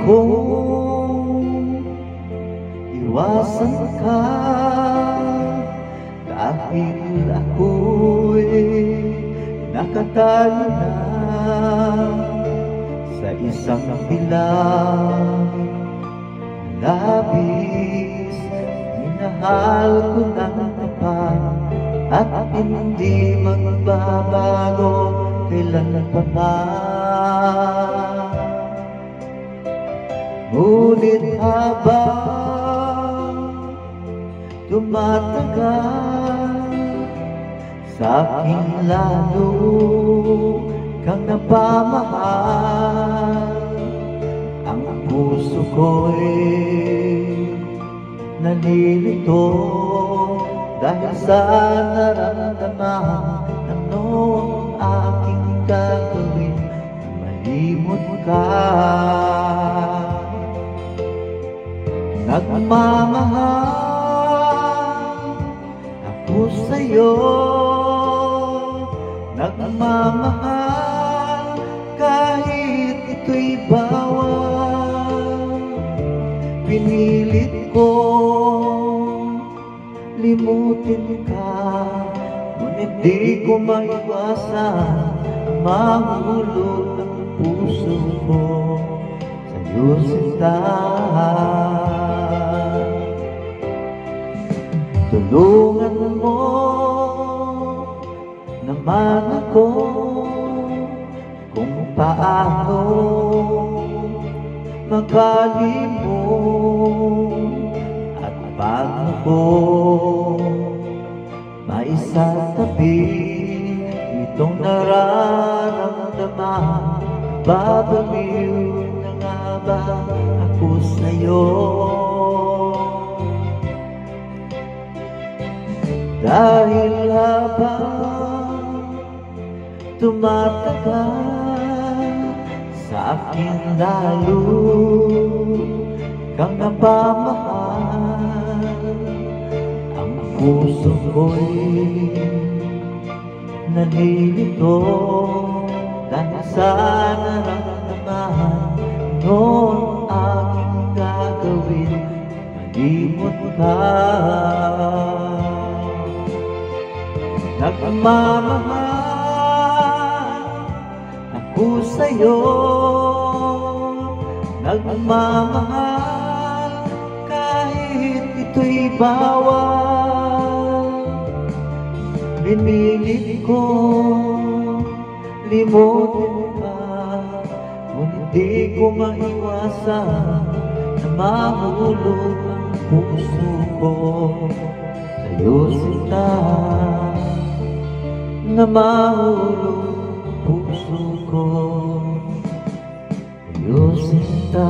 kong iwasan ka, dahil ako'y nakatali na sa isang bilang labis. Minahal ko ng tapat at hindi magbabago kailan pa man. Ngunit habang tumatagal, sa'king lalo kang napamahal. Ang puso ko'y nalilito dahil sa nararamdaman. Ano ang aking gagawin? Malimot ka. Nagmamahal ako sa'yo, nagmamahal kahit ito'y bawal. Pinilit ko limutin ka, ngunit di ko maiwasan mahulog ang puso ko sa'yo, sinta. Tulungan mo naman ako kung paano makalimot at paano ko maisatabi itong nararamdaman. Babaliw na nga ba ako sa'yo? Dahil habang tumatagal, sa akin lalo kang napamahal. Ang puso ko'y nalilito dahil sa nararamdaman. Noon aking gagawin? Malimot ka. Nagmamahal ako sa'yo, nagmamahal kahit ito'y bawal. Pinilit ko limutin ka, ngunit di ko maiwasan na mahulog ang puso ko sa'yo, sinta. Na mahulog ang puso ko sa'yo, sinta.